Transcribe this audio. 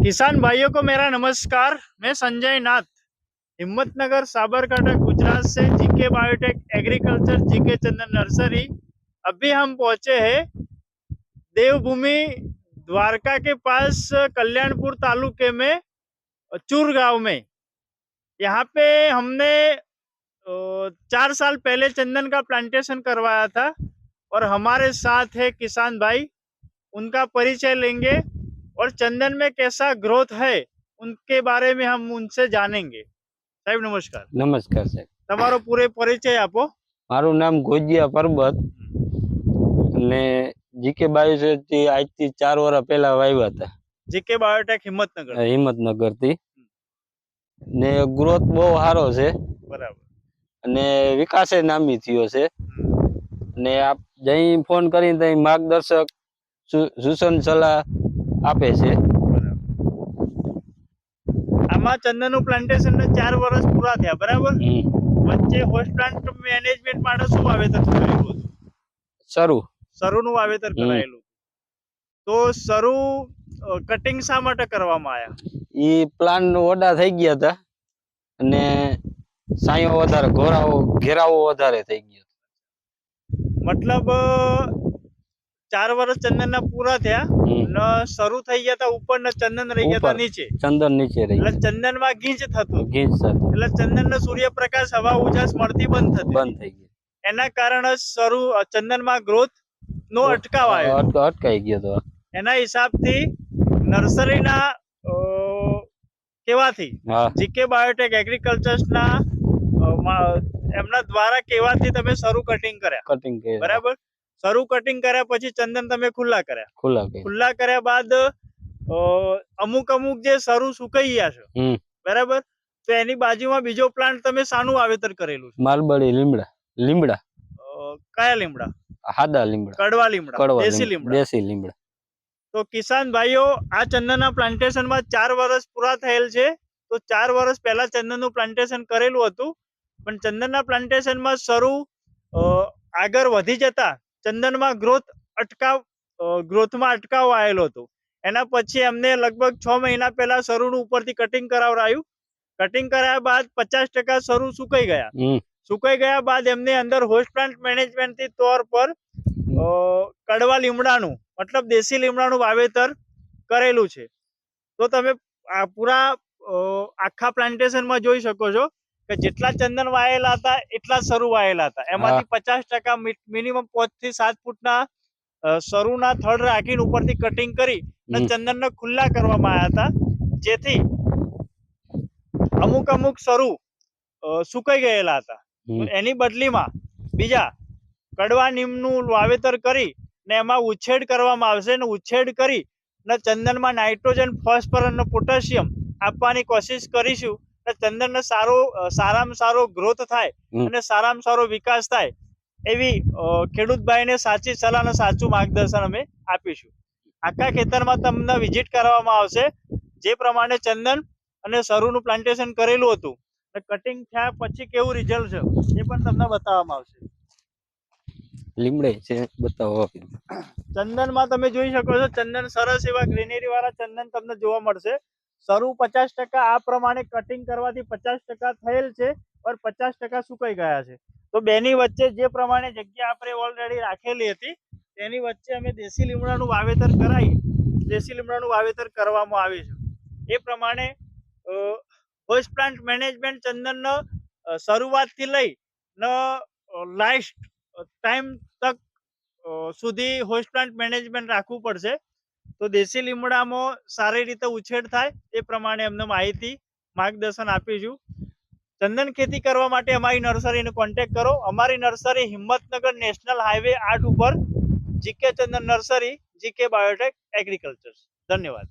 किसान भाइयों को मेरा नमस्कार। मैं संजय नाथ, हिम्मतनगर, साबरकांठा, गुजरात से जीके बायोटेक एग्रीकल्चर जीके चंदन नर्सरी। अभी हम पहुंचे हैं देवभूमि द्वारका के पास कल्याणपुर तालुके में चूर गांव में। यहाँ पे हमने 4 साल पहले चंदन का प्लांटेशन करवाया था और हमारे साथ है किसान भाई। उनका परिचय लेंगे और चंदन में कैसा ग्रोथ है उनके बारे में हम उनसे जानेंगे। साहब नमस्कार। नमस्कार साहब, તમારો પૂરે પરિચય આપો। મારું નામ ગોજિયા પરબત અને જીકે બાયોટેક આજથી 4 વર્ષ પહેલા વાવ્યા હતા। જીકે બાયોટેક હિંમતનગર હિંમતનગર થી ને ગ્રોથ બહુ સારો છે બરાબર અને વિકાસે નામી થયો છે ને આપ જઈ ફોન કરીને તઈ માર્ગદર્શક સૂચન સલાહ આપે છે। આમાં ચંદનનું પ્લાન્ટેશન ને 4 વર્ષ પૂરા થયા બરાબર। વચ્ચે હોસ્ટ પ્લાન્ટ મેનેજમેન્ટ માટે શું વાવેતર કરેલું હતું? શરૂનું વાવેતર કરાયેલું। તો શરૂ કટિંગ શા માટે કરવામાં આયા? ઈ પ્લાન ઓડા થઈ ગયા હતા અને સાયો વધારે ઘેરાવો વધારે થઈ ગયો। મતલબ 4 વર્ષ ચંદનના પૂરા થયા અને શરૂ થઈ ગયા હતા ઉપર ને ચંદન રહી ગયા હતા નીચે। ચંદન નીચે રહી એટલે ચંદનમાં ગીંચ થતું, ગીંચ થતું એટલે ચંદનને સૂર્યપ્રકાશ હવા ઉજાસ મળતી બંધ થઈ ગઈ। એના કારણે શરૂ ચંદનમાં ગ્રોથ નો અટકાવ આવ્યો, અટકાઈ ગયો તો। એના હિસાબથી નર્સરીના કેવાથી જીકે બાયોટેક એગ્રીકલ્ચર્સના એમના દ્વારા કેવાથી તમે શરૂ કટિંગ કર્યા બરાબર। શરૂ કટિંગ કર્યા પછી ચંદન તમે ખુલ્લા કર્યા બાદ અમુક જે શરૂ સુકાઈ ગયા છે બરાબર, તો એની બાજુમાં બીજો પ્લાન્ટ તમે શાનું વાવેતર કરેલું છે? માલબડી લીમડા। કયા લીમડા? સાદા લીમડા, કડવા લીમડા, દેશી લીમડા। તો કિસાન ભાઈઓ, આ ચંદનના પ્લાન્ટેશનમાં 4 વર્ષ પૂરા થયેલ છે। તો 4 વર્ષ પહેલા ચંદનનું પ્લાન્ટેશન કરેલું હતું, પણ ચંદનના પ્લાન્ટેશનમાં શરૂ આગળ વધી જતા ચંદનમાં ગ્રોથમાં અટકાવ આવેલો હતો। એના પછી એમને લગભગ 6 મહિના પહેલા શરૂનું ઉપરથી કટિંગ કરાવરાયું। કટિંગ કરાયા બાદ 50% શરૂ સુકાઈ ગયા બાદ એમને અંદર હોસ્ટ પ્લાન્ટ મેનેજમેન્ટથી તौर પર કડવા લીમડાનું મતલબ દેશી લીમડાનું વાવેતર કરેલું છે। તો તમે પૂરા આખા પ્લાન્ટેશનમાં જોઈ શકો છો કે જેટલા ચંદન વાયેલા હતા એટલા શરૂ વાયેલા હતા। એમાંથી 50% મિનિમમ 5 થી 7 ફૂટના શરૂના થડ રાખીને ઉપરથી કટિંગ કરી અને ચંદનને ખુલ્લા કરવામાં આવ્યા હતા, જેથી અમુક શરૂ સુકાઈ ગયેલા હતા। એની બદલીમાં બીજા કડવા નીમનું વાવેતર કરી ને એમાં ઉછેડ કરવામાં આવશે અને ઉછેડ કરી ને ચંદનમાં નાઇટ્રોજન, ફોસ્ફરસ અને પોટેશિયમ આપવાની કોશિશ કરીશું અને ચંદનને સારામાં સારો ગ્રોથ થાય અને સારામાં સારો વિકાસ થાય એવી ખેડૂત ભાઈને સાચી સલાહ અને સાચું માર્ગદર્શન અમે આપીશું। આખા ખેતરમાં તમને વિઝિટ કરવામાં આવશે, જે પ્રમાણે ચંદન અને શરૂનું પ્લાન્ટેશન કરેલું હતું અને કટિંગ થયા પછી કેવું રિઝલ્ટ છે એ પણ તમને બતાવવામાં આવશે। લીમડે છે બતાવો। ચંદનમાં તમે જોઈ શકો છો, ચંદન સરસ એવા ગ્રીનરી વાળા ચંદન તમને જોવા મળશે। શરૂ 50% આ પ્રમાણે કટિંગ કરવાથી 50% થયેલ છે और 50% સુકાઈ ગયા છે। તો બેની વચ્ચે જે પ્રમાણે જગ્યા આપણે ઓલરેડી રાખેલી હતી તેની વચ્ચે અમે દેશી લીમડાનું વાવેતર કરવામાં આવ્યું છે। એ પ્રમાણે હોસ્ટ પ્લાન્ટ મેનેજમેન્ટ ચંદનનો શરૂઆતથી લઈ ને લાસ્ટ ટાઈમ તક સુધી હોસ્ટ પ્લાન્ટ મેનેજમેન્ટ રાખવું પડશે, તો દેશી લીમડામાં સારી રીતે ઉછેર થાય એ પ્રમાણે અમને માર્ગદર્શન આપીશું। ચંદન ખેતી કરવા માટે અમારી નર્સરીનો કોન્ટેક્ટ કરો। અમારી નર્સરી હિંમતનગર નેશનલ હાઈવે 8 ઉપર જીકે ચંદન નર્સરી, જીકે બાયોટેક એગ્રીકલ્ચર્સ। ધન્યવાદ।